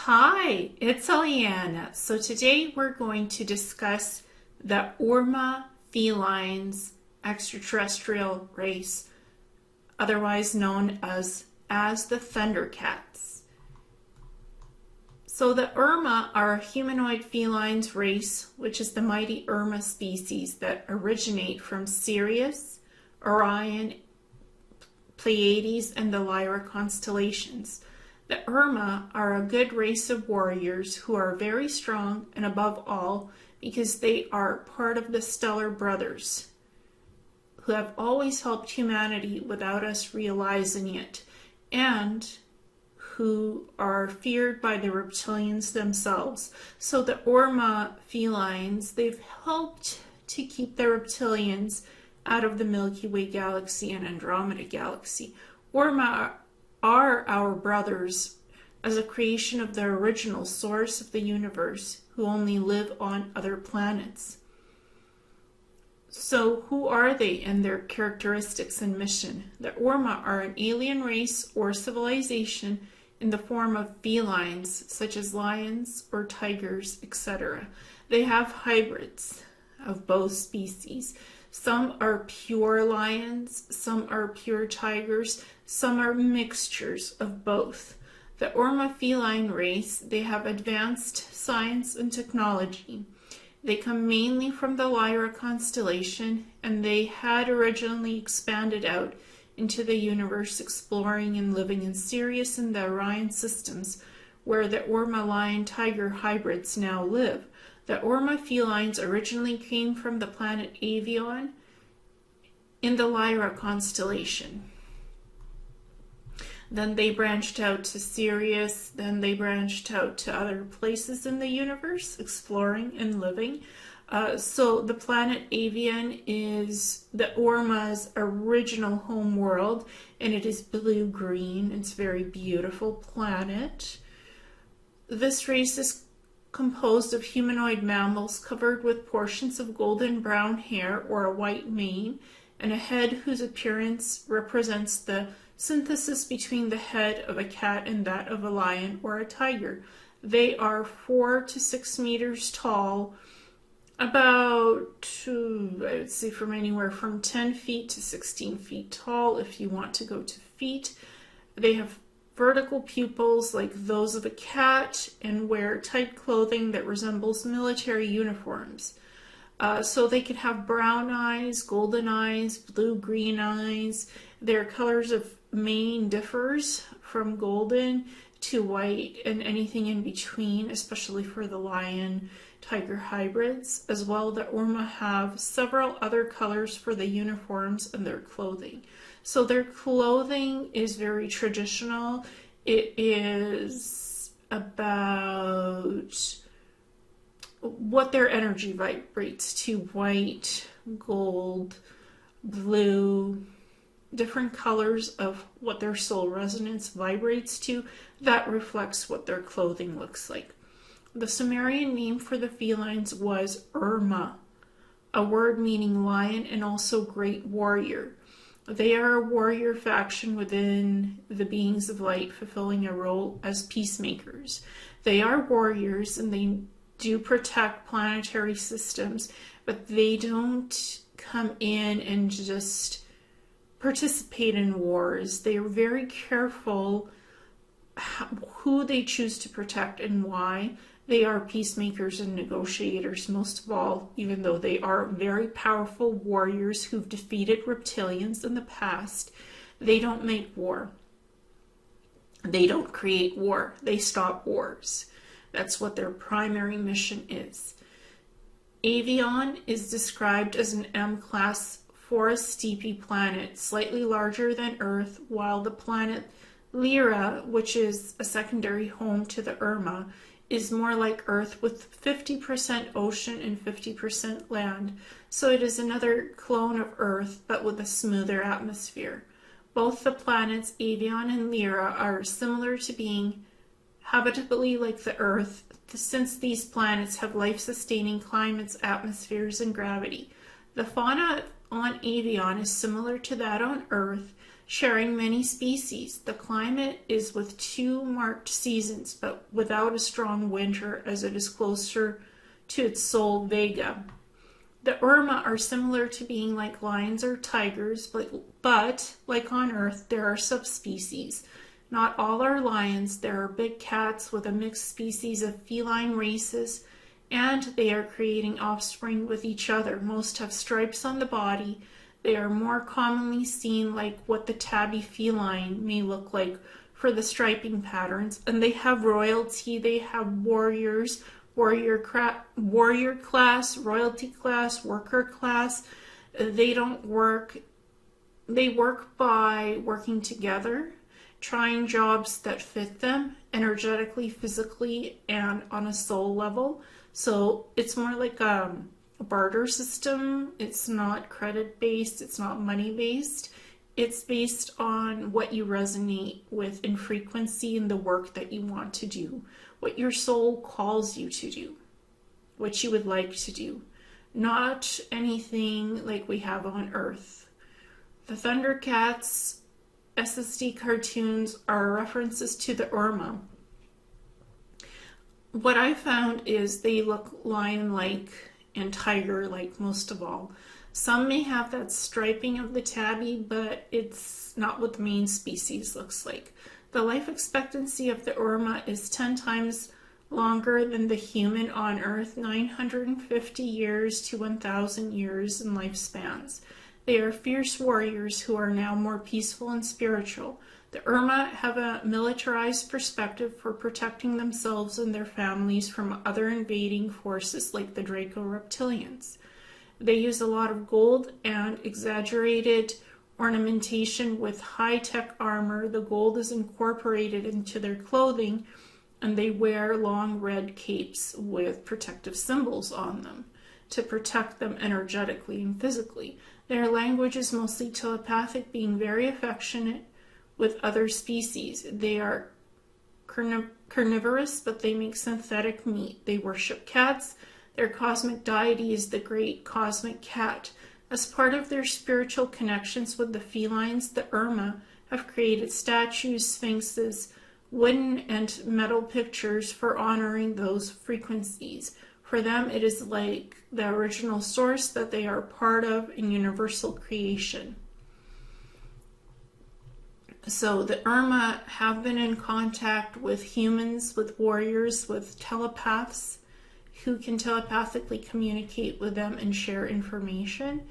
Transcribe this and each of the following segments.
Hi, it's Ileana. So today we're going to discuss the Urmah Felines Extraterrestrial race, otherwise known as the Thundercats. So the Urmah are a humanoid felines race, which is the mighty Urmah species that originate from Sirius, Orion, Pleiades, and the Lyra constellations. The Urmah are a good race of warriors who are very strong and above all because they are part of the Stellar Brothers, who have always helped humanity without us realizing it, and who are feared by the reptilians themselves. So the Urmah Felines, they've helped to keep the reptilians out of the Milky Way galaxy and Andromeda galaxy. Orma are our brothers as a creation of the original source of the universe who only live on other planets. So who are they and their characteristics and mission? The Orma are an alien race or civilization in the form of felines such as lions or tigers, etc. They have hybrids of both species. Some are pure lions, some are pure tigers, some are mixtures of both. The Orma feline race, they have advanced science and technology. They come mainly from the Lyra constellation, and they had originally expanded out into the universe, exploring and living in Sirius and the Orion systems, where the Orma lion-tiger hybrids now live. The Orma felines originally came from the planet Avon in the Lyra constellation. Then they branched out to Sirius, then they branched out to other places in the universe, exploring and living. So the planet Avon is the Orma's original home world, and it is blue-green. It's a very beautiful planet. This race is composed of humanoid mammals covered with portions of golden brown hair or a white mane, and a head whose appearance represents the synthesis between the head of a cat and that of a lion or a tiger. They are 4 to 6 meters tall, about, I would say, from anywhere from 10 feet to 16 feet tall if you want to go to feet. They have vertical pupils like those of a cat and wear tight clothing that resembles military uniforms. So they can have brown eyes, golden eyes, blue-green eyes. Their colors of mane differs from golden to white and anything in between, especially for the lion-tiger hybrids. As well, the Orma have several other colors for the uniforms and their clothing. So their clothing is very traditional. It is about what their energy vibrates to: white, gold, blue, different colors of what their soul resonance vibrates to. That reflects what their clothing looks like. The Sumerian name for the felines was Urmah, a word meaning lion and also great warrior. They are a warrior faction within the beings of light, fulfilling a role as peacemakers. They are warriors and they do protect planetary systems, but they don't come in and just participate in wars. They are very careful who they choose to protect and why. They are peacemakers and negotiators most of all, even though they are very powerful warriors who've defeated reptilians in the past. They don't make war. They don't create war. They stop wars. That's what their primary mission is. Avon is described as an M-class forest steepy planet, slightly larger than Earth, while the planet Lyra, which is a secondary home to the Urmah, is more like Earth with 50% ocean and 50% land. So it is another clone of Earth, but with a smoother atmosphere. Both the planets Avon and Lyra are similar to being habitably like the Earth, since these planets have life-sustaining climates, atmospheres, and gravity. The fauna on Avon is similar to that on Earth, sharing many species. The climate is with 2 marked seasons, but without a strong winter as it is closer to its soul Vega. The Urmah are similar to being like lions or tigers, but like on Earth, there are subspecies. Not all are lions. There are big cats with a mixed species of feline races, and they are creating offspring with each other. Most have stripes on the body. They are more commonly seen like what the tabby feline may look like for the striping patterns. And they have royalty, they have warriors, warrior class, royalty class, worker class. They don't work, they work by working together, trying jobs that fit them energetically, physically, and on a soul level. So it's more like a barter system. It's not credit based, it's not money based. It's based on what you resonate with in frequency and the work that you want to do, what your soul calls you to do, what you would like to do, not anything like we have on Earth. The Thundercats SSD cartoons are references to the Orma. What I found is they look lion-like and tiger-like most of all. Some may have that striping of the tabby, but it's not what the main species looks like. The life expectancy of the Orma is 10 times longer than the human on Earth, 950 years to 1,000 years in lifespans. They are fierce warriors who are now more peaceful and spiritual. The Urmah have a militarized perspective for protecting themselves and their families from other invading forces like the Draco reptilians. They use a lot of gold and exaggerated ornamentation with high-tech armor. The gold is incorporated into their clothing, and they wear long red capes with protective symbols on them to protect them energetically and physically. Their language is mostly telepathic, being very affectionate with other species. They are carnivorous, but they make synthetic meat. They worship cats. Their cosmic deity is the great cosmic cat. As part of their spiritual connections with the felines, the Urmah have created statues, sphinxes, wooden and metal pictures for honoring those frequencies. For them, it is like the original source that they are part of in universal creation. So the Urmah have been in contact with humans, with warriors, with telepaths who can telepathically communicate with them and share information.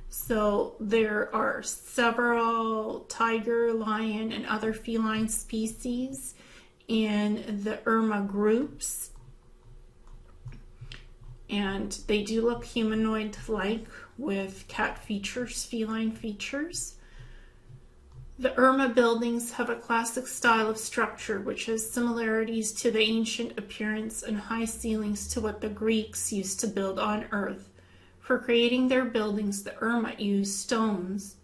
So there are several tiger, lion, and other feline species in the Urmah groups. And they do look humanoid-like with cat features, feline features. The Urmah buildings have a classic style of structure which has similarities to the ancient appearance and high ceilings to what the Greeks used to build on Earth. For creating their buildings, the Urmah used stones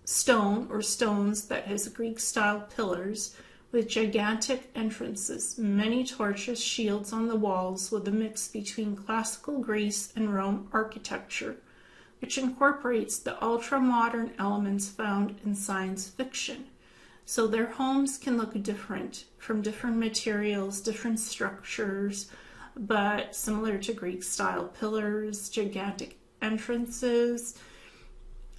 that has Greek-style pillars with gigantic entrances, many torches, shields on the walls with a mix between classical Greece and Rome architecture, which incorporates the ultra-modern elements found in science fiction. So their homes can look different, from different materials, different structures, but similar to Greek-style pillars, gigantic entrances.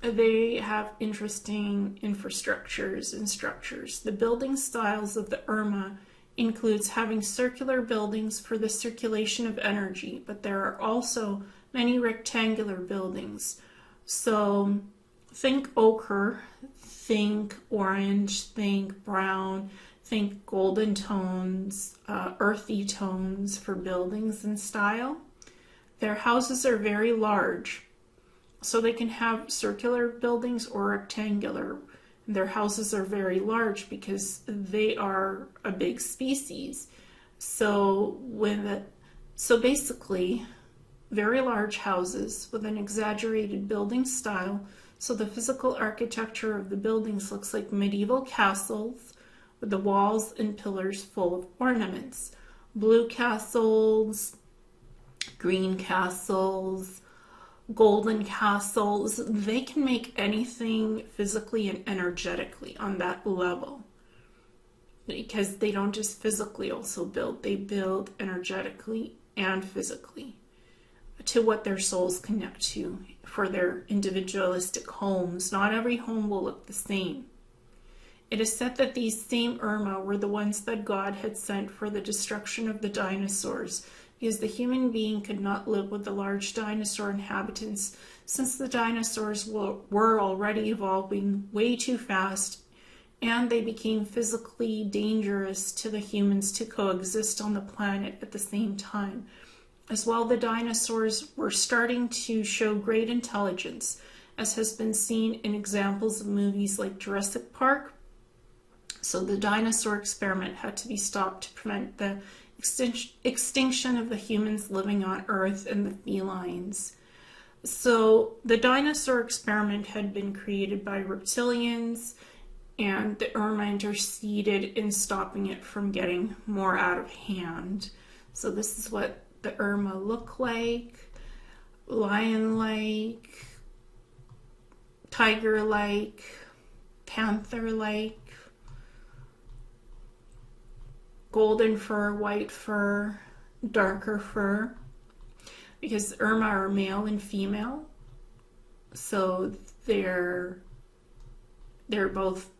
They have interesting infrastructures and structures. The building styles of the Urmah includes having circular buildings for the circulation of energy, but there are also many rectangular buildings. So think ochre, think orange, think brown, think golden tones, earthy tones for buildings and style. Their houses are very large, so they can have circular buildings or rectangular. Their houses are very large because they are a big species. So basically, very large houses with an exaggerated building style. So the physical architecture of the buildings looks like medieval castles with the walls and pillars full of ornaments. Blue castles, green castles, golden castles. They can make anything physically and energetically on that level. Because they don't just physically also build, they build energetically and physically to what their souls connect to for their individualistic homes. Not every home will look the same. It is said that these same Urmah were the ones that God had sent for the destruction of the dinosaurs, because the human being could not live with the large dinosaur inhabitants, since the dinosaurs were already evolving way too fast, and they became physically dangerous to the humans to coexist on the planet at the same time. As well, the dinosaurs were starting to show great intelligence, as has been seen in examples of movies like Jurassic Park. So the dinosaur experiment had to be stopped to prevent the extinction of the humans living on Earth and the felines. So the dinosaur experiment had been created by reptilians, and the Urmah interceded in stopping it from getting more out of hand. So this is what the Urmah look like: lion-like, tiger-like, panther-like, golden fur, white fur, darker fur, because Urmah are male and female, so there are both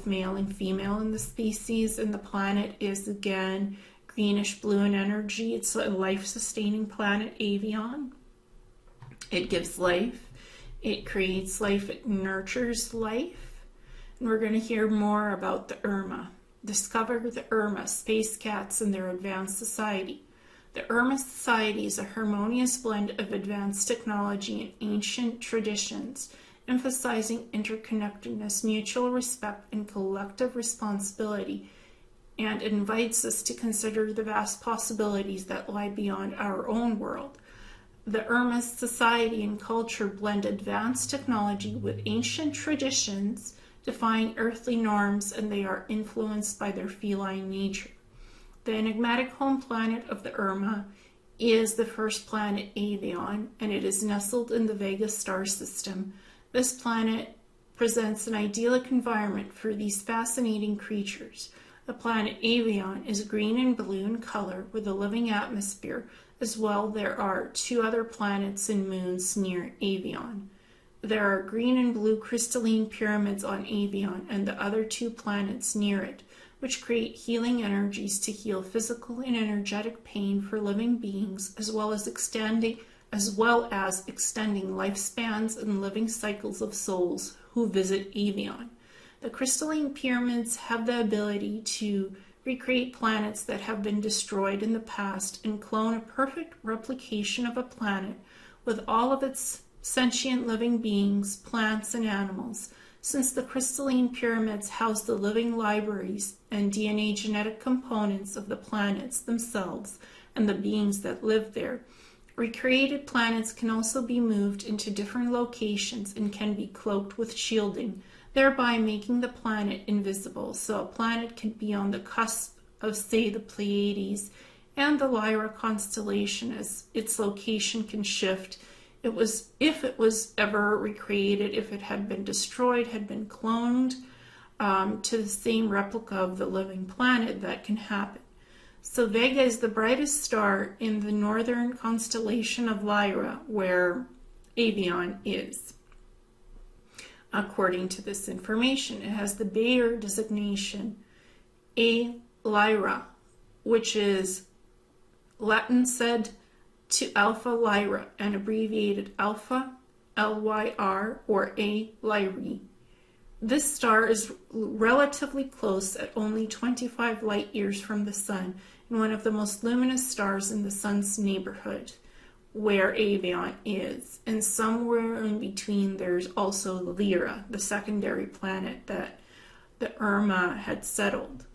male and female in the species, and the planet is again greenish blue in energy. It's a life-sustaining planet, Avon. It gives life, it creates life, it nurtures life, and we're going to hear more about the Urmah. Discover the Urmah, space cats, and their advanced society. The Urmah society is a harmonious blend of advanced technology and ancient traditions, emphasizing interconnectedness, mutual respect, and collective responsibility, and invites us to consider the vast possibilities that lie beyond our own world. The Urmah society and culture blend advanced technology with ancient traditions, defying earthly norms, and they are influenced by their feline nature. The enigmatic home planet of the Urmah is the first planet, Avon, and it is nestled in the Vega star system. This planet presents an idyllic environment for these fascinating creatures. The planet Avon is green and blue in color with a living atmosphere. As well, there are 2 other planets and moons near Avon. There are green and blue crystalline pyramids on Avon and the other 2 planets near it, which create healing energies to heal physical and energetic pain for living beings, as well as extending lifespans and living cycles of souls who visit Avon. The crystalline pyramids have the ability to recreate planets that have been destroyed in the past and clone a perfect replication of a planet with all of its sentient living beings, plants, and animals. Since the crystalline pyramids house the living libraries and DNA genetic components of the planets themselves and the beings that live there, recreated planets can also be moved into different locations and can be cloaked with shielding, thereby making the planet invisible. So a planet could be on the cusp of, say, the Pleiades and the Lyra constellation, as its location can shift. If it was ever recreated, if it had been destroyed, had been cloned to the same replica of the living planet, that can happen. So Vega is the brightest star in the northern constellation of Lyra, where Avon is. According to this information, it has the Bayer designation A Lyra, which is Latin said to Alpha Lyra and abbreviated Alpha, LYR, or A Lyrae. This star is relatively close at only 25 light years from the Sun, and one of the most luminous stars in the Sun's neighborhood, where Avon is. And somewhere in between, there's also Lyra, the secondary planet that the Urmah had settled.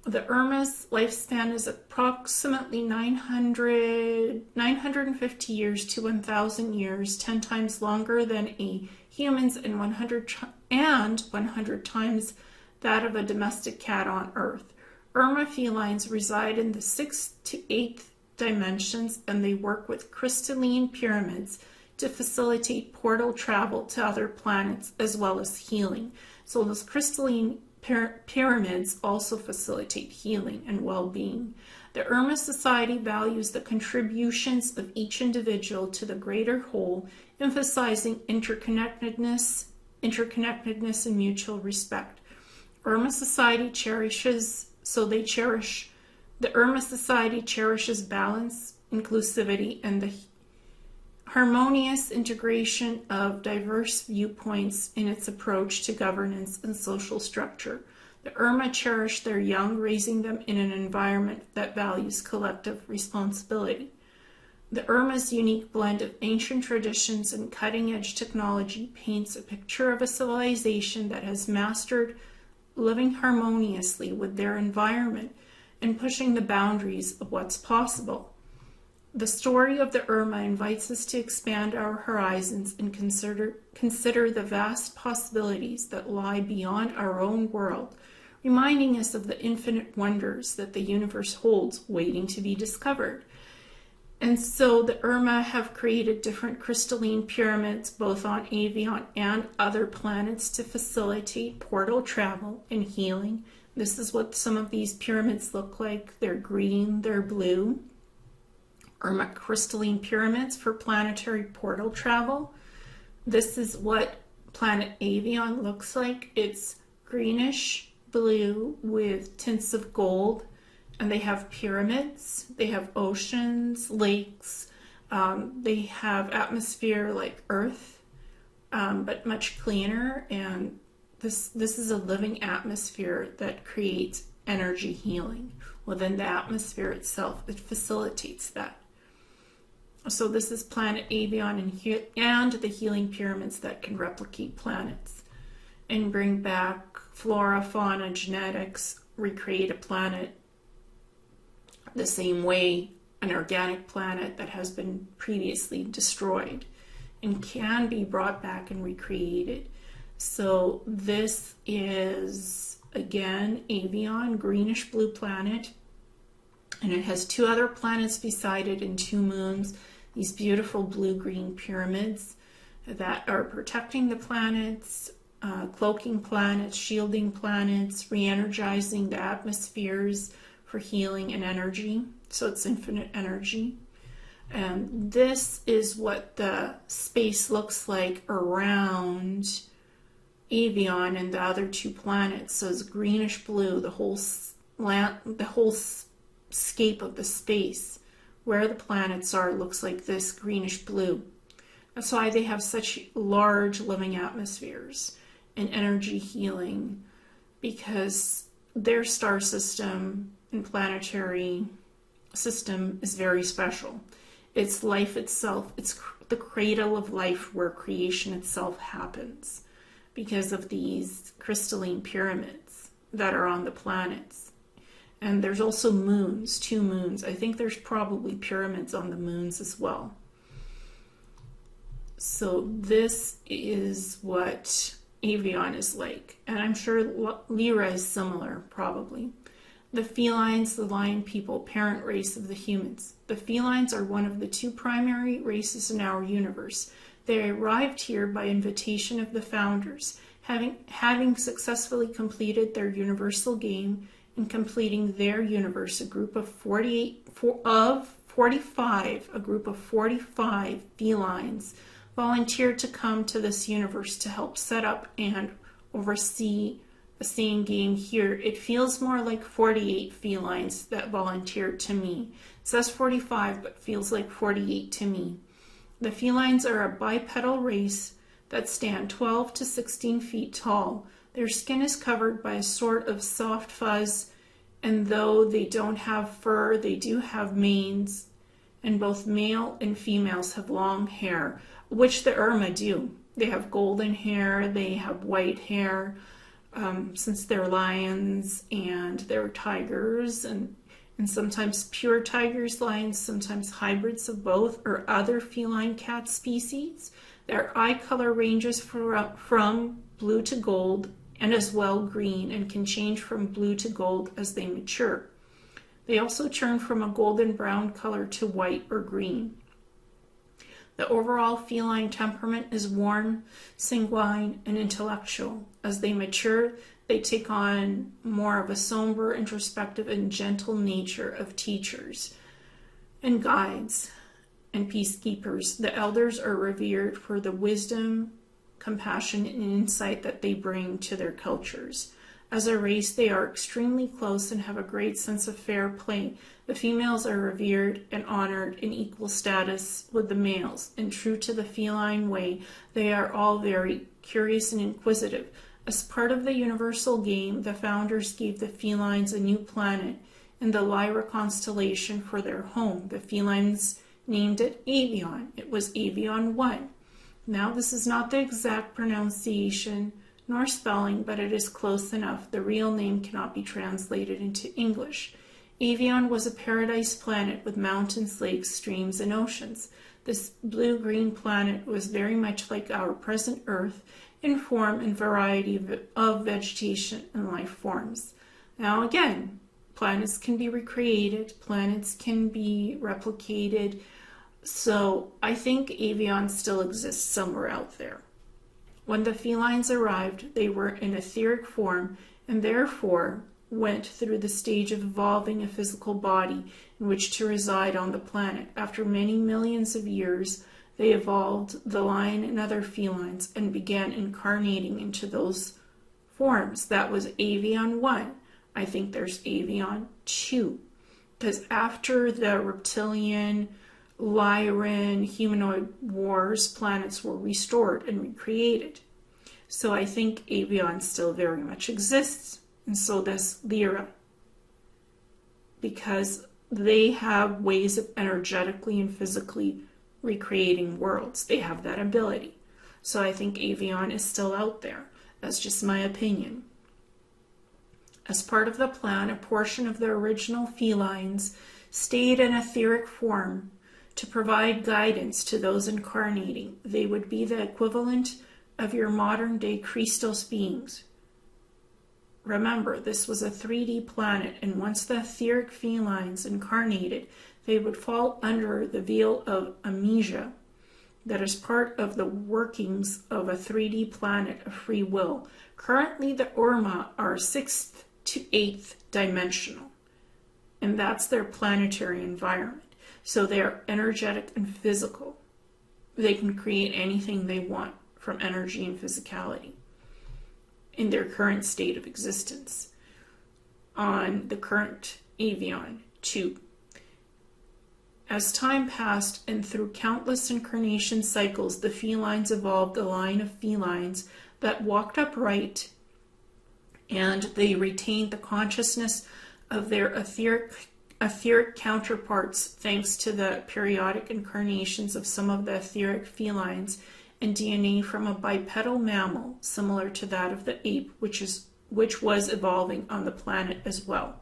The Urmah's lifespan is approximately 950 years to 1,000 years, 10 times longer than a human's and 100 times that of a domestic cat on Earth. Urmah felines reside in the 6th to 8th dimensions, and they work with crystalline pyramids to facilitate portal travel to other planets as well as healing. So those crystalline pyramids also facilitate healing and well-being. The Urmah Society values the contributions of each individual to the greater whole, emphasizing interconnectedness and mutual respect. Urmah Society cherishes balance, inclusivity, and the harmonious integration of diverse viewpoints in its approach to governance and social structure. The Urmah cherish their young, raising them in an environment that values collective responsibility. The Urmah's unique blend of ancient traditions and cutting-edge technology paints a picture of a civilization that has mastered living harmoniously with their environment and pushing the boundaries of what's possible. The story of the Urmah invites us to expand our horizons and consider the vast possibilities that lie beyond our own world, reminding us of the infinite wonders that the universe holds waiting to be discovered. And so the Urmah have created different crystalline pyramids both on Avon and other planets to facilitate portal travel and healing. This is what some of these pyramids look like. They're green, they're blue. Urmah crystalline pyramids for planetary portal travel. This is what planet Avon looks like. It's greenish blue with tints of gold, and they have pyramids, they have oceans, lakes, they have atmosphere like Earth, but much cleaner, and this is a living atmosphere that creates energy healing. Within the atmosphere itself, it facilitates that. So this is planet Avon and the healing pyramids that can replicate planets and bring back flora, fauna, genetics, recreate a planet the same way an organic planet that has been previously destroyed and can be brought back and recreated. So this is, again, Avon, greenish blue planet, and it has two other planets beside it and two moons, these beautiful blue-green pyramids that are protecting the planets, cloaking planets, shielding planets, re-energizing the atmospheres for healing and energy. So it's infinite energy. And this is what the space looks like around Avon and the other two planets. So it's greenish blue, the whole scape of the space where the planets are looks like this greenish blue. That's why they have such large living atmospheres and energy healing, because their star system and planetary system is very special. It's life itself. It's the cradle of life where creation itself happens because of these crystalline pyramids that are on the planets. And there's also moons, two moons. I think there's probably pyramids on the moons as well. So this is what Avon is like. And I'm sure Lyra is similar, probably. The felines, the lion people, parent race of the humans. The felines are one of the two primary races in our universe. They arrived here by invitation of the founders, having successfully completed their universal game and completing their universe. A group of 45 felines volunteered to come to this universe to help set up and oversee a same game here. It feels more like 48 felines that volunteered to me. It says 45, but feels like 48 to me. The felines are a bipedal race that stand 12 to 16 feet tall. Their skin is covered by a sort of soft fuzz, and though they don't have fur, they do have manes, and both male and females have long hair, which the Urmah do. They have golden hair, they have white hair, since they're lions and they're tigers, and sometimes pure tigers, lions, sometimes hybrids of both, or other feline cat species. Their eye color ranges from blue to gold, and as well green, and can change from blue to gold as they mature. They also turn from a golden brown color to white or green. The overall feline temperament is warm, sanguine, and intellectual. As they mature, they take on more of a somber, introspective, and gentle nature of teachers and guides and peacekeepers. The elders are revered for the wisdom, compassion, and insight that they bring to their cultures. As a race, they are extremely close and have a great sense of fair play. The females are revered and honored in equal status with the males, and true to the feline way, they are all very curious and inquisitive. As part of the universal game, the founders gave the felines a new planet in the Lyra constellation for their home. The felines named it Avon. It was Avon 1. Now, this is not the exact pronunciation nor spelling, but it is close enough. The real name cannot be translated into English. Avon was a paradise planet with mountains, lakes, streams, and oceans. This blue-green planet was very much like our present Earth in form and variety of vegetation and life forms. Now again, planets can be recreated, planets can be replicated, so I think Avon still exists somewhere out there. When the felines arrived, they were in etheric form and therefore went through the stage of evolving a physical body in which to reside on the planet. After many millions of years, they evolved the lion and other felines and began incarnating into those forms. That was Avon 1. I think there's Avon 2. Because after the reptilian, Lyran, humanoid wars, planets were restored and recreated. So I think Avon still very much exists, and so does Lyra, because they have ways of energetically and physically recreating worlds. They have that ability. So I think Avon is still out there. That's just my opinion. As part of the plan, a portion of the original felines stayed in etheric form to provide guidance to those incarnating. They would be the equivalent of your modern-day Christos beings. Remember, this was a 3D planet, and once the etheric felines incarnated, they would fall under the veil of amnesia that is part of the workings of a 3D planet of free will. Currently, the Orma are 6th to 8th dimensional, and that's their planetary environment. So they are energetic and physical. They can create anything they want from energy and physicality in their current state of existence on the current Avon 2. As time passed and through countless incarnation cycles, the felines evolved a line of felines that walked upright, and they retained the consciousness of their etheric counterparts thanks to the periodic incarnations of some of the etheric felines and DNA from a bipedal mammal similar to that of the ape, which was evolving on the planet as well.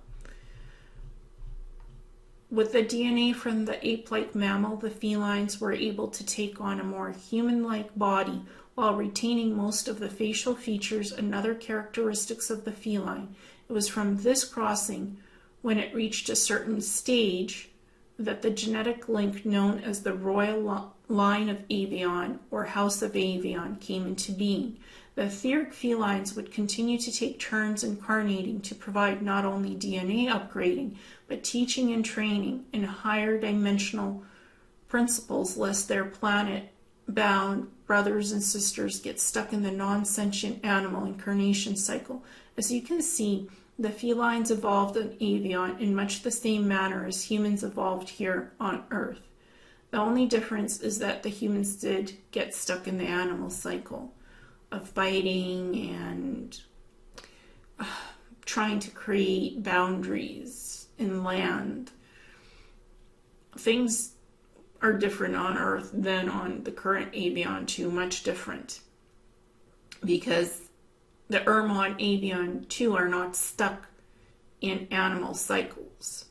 With the DNA from the ape-like mammal, the felines were able to take on a more human-like body while retaining most of the facial features and other characteristics of the feline. It was from this crossing, when it reached a certain stage, that the genetic link known as the royal line of Avon or House of Avon came into being. The etheric felines would continue to take turns incarnating to provide not only DNA upgrading, but teaching and training in higher dimensional principles, lest their planet-bound brothers and sisters get stuck in the non-sentient animal incarnation cycle. As you can see, the felines evolved on Avon in much the same manner as humans evolved here on Earth. The only difference is that the humans did get stuck in the animal cycle of fighting and trying to create boundaries in land. Things are different on Earth than on the current Avon 2, much different, because the Urmah and Avon 2 are not stuck in animal cycles.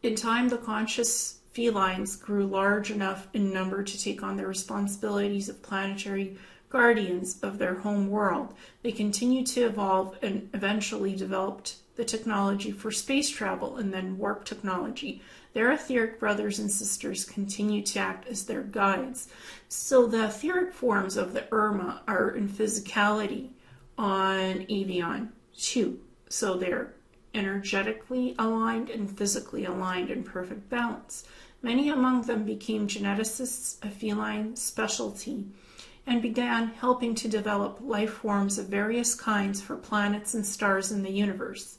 In time, the conscious felines grew large enough in number to take on the responsibilities of planetary guardians of their home world. They continued to evolve and eventually developed the technology for space travel and then warp technology. Their etheric brothers and sisters continue to act as their guides. So the etheric forms of the Urmah are in physicality on Avon too. So they're energetically aligned and physically aligned in perfect balance. Many among them became geneticists, a feline specialty, and began helping to develop life forms of various kinds for planets and stars in the universe.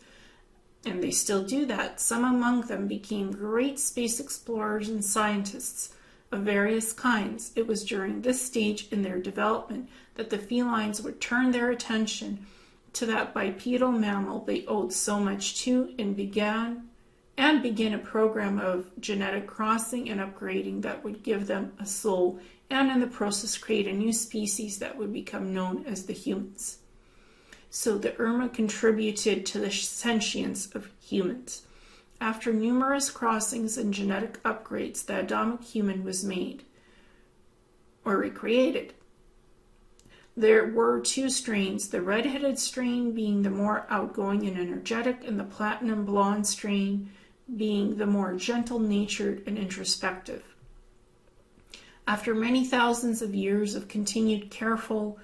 And they still do that. Some among them became great space explorers and scientists of various kinds. It was during this stage in their development that the felines would turn their attention to that bipedal mammal they owed so much to and begin a program of genetic crossing and upgrading that would give them a soul, and in the process create a new species that would become known as the humans. So the Urmah contributed to the sentience of humans. After numerous crossings and genetic upgrades, the Adamic human was made or recreated. There were two strains, the red-headed strain being the more outgoing and energetic, and the platinum blonde strain being the more gentle-natured and introspective. After many thousands of years of continued careful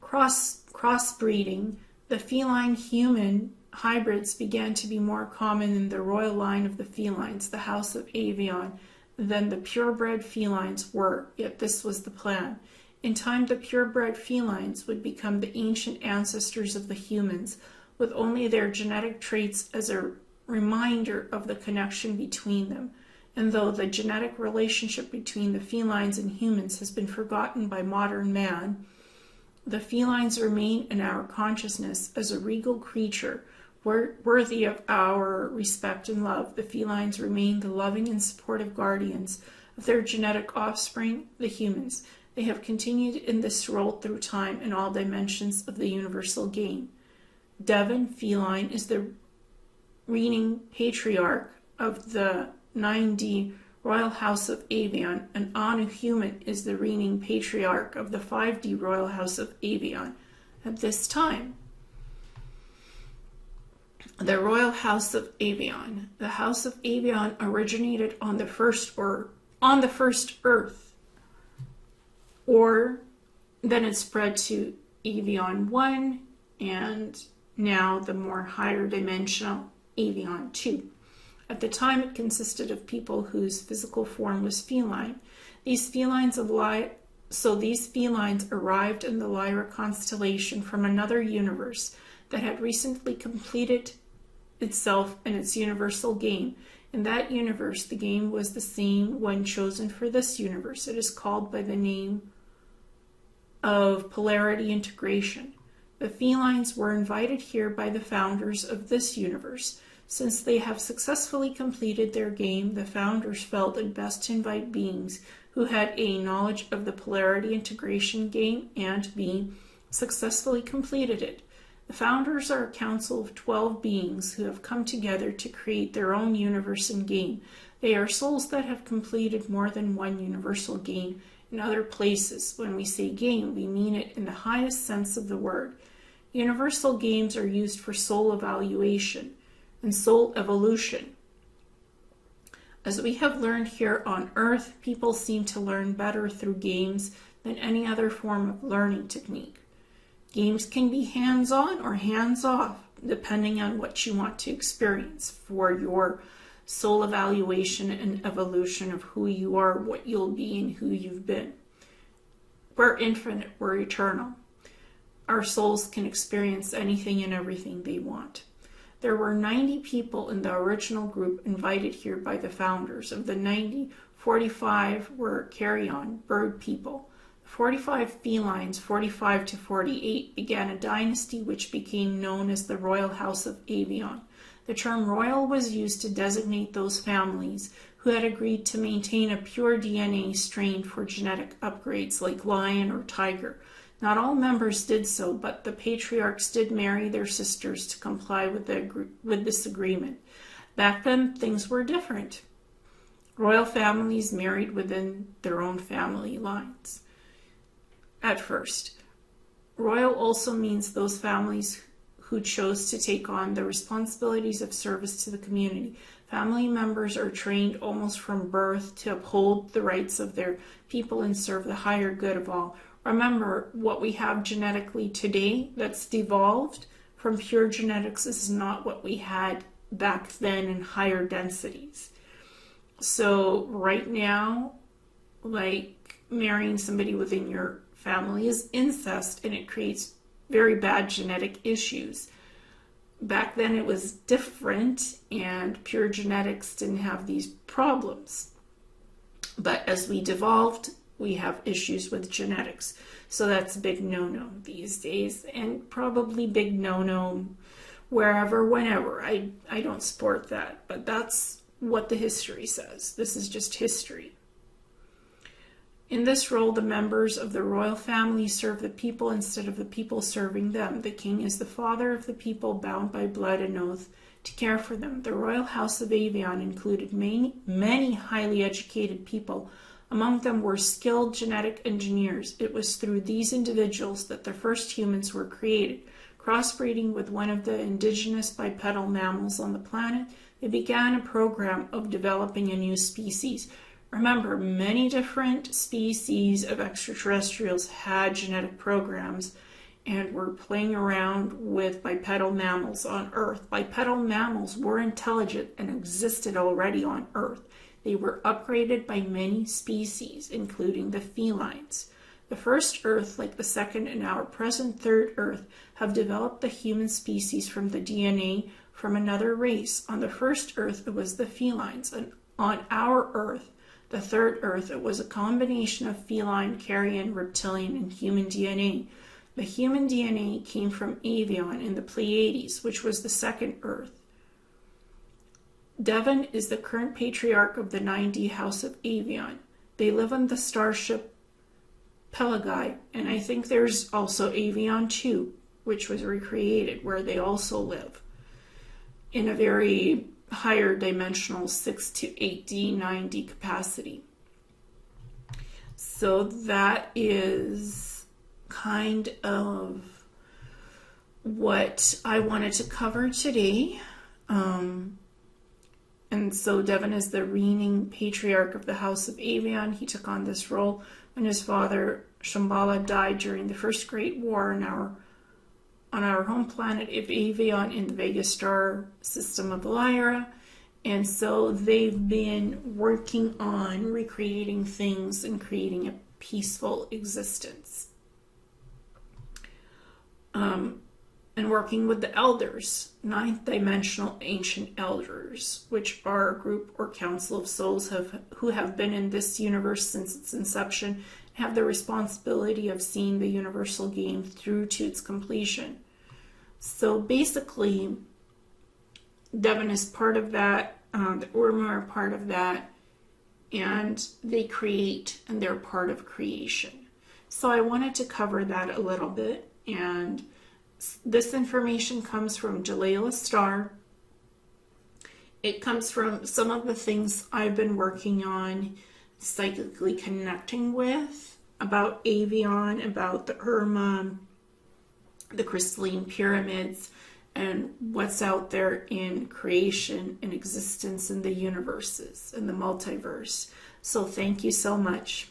crossbreeding, the feline-human hybrids began to be more common in the royal line of the felines, the house of Avon, than the purebred felines were, yet this was the plan. In time, the purebred felines would become the ancient ancestors of the humans, with only their genetic traits as a reminder of the connection between them. And though the genetic relationship between the felines and humans has been forgotten by modern man, the felines remain in our consciousness as a regal creature, worthy of our respect and love. The felines remain the loving and supportive guardians of their genetic offspring, the humans. They have continued in this role through time in all dimensions of the universal game. Devon, feline, is the reigning patriarch of the 9D Royal House of Avon, and Anu, human, is the reigning patriarch of the 5D Royal House of Avon at this time. The Royal House of Avon. The House of Avon originated on the first Earth, or then it spread to Avon 1, and now the more higher dimensional Avon 2. At the time, it consisted of people whose physical form was feline. These felines arrived in the Lyra constellation from another universe that had recently completed itself in its universal game. In that universe, the game was the same one chosen for this universe. It is called by the name of polarity integration. The felines were invited here by the founders of this universe. Since they have successfully completed their game, the founders felt it best to invite beings who had A, knowledge of the polarity integration game, and B, successfully completed it. The founders are a council of 12 beings who have come together to create their own universe and game. They are souls that have completed more than one universal game in other places. When we say game, we mean it in the highest sense of the word. Universal games are used for soul evaluation and soul evolution. As we have learned here on Earth, people seem to learn better through games than any other form of learning technique. Games can be hands-on or hands-off, depending on what you want to experience for your soul evaluation and evolution of who you are, what you'll be, and who you've been. We're infinite, we're eternal. Our souls can experience anything and everything they want. There were 90 people in the original group invited here by the founders. Of the 90, 45 were carry-on, bird people. 45 felines, 45 to 48, began a dynasty which became known as the Royal House of Avon. The term royal was used to designate those families who had agreed to maintain a pure DNA strain for genetic upgrades like lion or tiger. Not all members did so, but the patriarchs did marry their sisters to comply with this agreement. Back then, things were different. Royal families married within their own family lines. At first, royal also means those families who chose to take on the responsibilities of service to the community. Family members are trained almost from birth to uphold the rights of their people and serve the higher good of all. Remember, what we have genetically today that's devolved from pure genetics is not what we had back then in higher densities. So right now, like marrying somebody within your family is incest, and it creates very bad genetic issues. Back then it was different, and pure genetics didn't have these problems. But as we devolved, we have issues with genetics. So that's a big no-no these days, and probably big no-no wherever, whenever. I don't support that, but that's what the history says. This is just history. In this role, the members of the royal family serve the people instead of the people serving them. The king is the father of the people, bound by blood and oath to care for them. The royal house of Avon included many highly educated people. Among them were skilled genetic engineers. It was through these individuals that the first humans were created. Crossbreeding with one of the indigenous bipedal mammals on the planet, they began a program of developing a new species. Remember, many different species of extraterrestrials had genetic programs and were playing around with bipedal mammals on Earth. Bipedal mammals were intelligent and existed already on Earth. They were upgraded by many species, including the felines. The first Earth, like the second and our present third Earth, have developed the human species from the DNA from another race. On the first Earth, it was the felines, and on our Earth, the third Earth, it was a combination of feline, carrion, reptilian, and human DNA. The human DNA came from Avon in the Pleiades, which was the second Earth. Devon is the current patriarch of the 9D House of Avon. They live on the starship Pelagi, and I think there's also Avon 2, which was recreated, where they also live in a very higher dimensional 6 to 8D, 9D capacity. So that is kind of what I wanted to cover today. And so Devon is the reigning patriarch of the House of Avon. He took on this role when his father, Shambhala, died during the First Great War on our home planet of Avon in the Vega star system of Lyra. And so they've been working on recreating things and creating a peaceful existence. And working with the elders, ninth dimensional ancient elders, which are a group or council of souls who have been in this universe since its inception, have the responsibility of seeing the universal game through to its completion. So basically, Devon is part of that, the Orma are part of that, and they create, and they're part of creation. So I wanted to cover that a little bit, and this information comes from Jalila Star. It comes from some of the things I've been working on, psychically connecting with, about Avon, about the Urmah, the crystalline pyramids, and what's out there in creation and existence in the universes, in the multiverse. So thank you so much.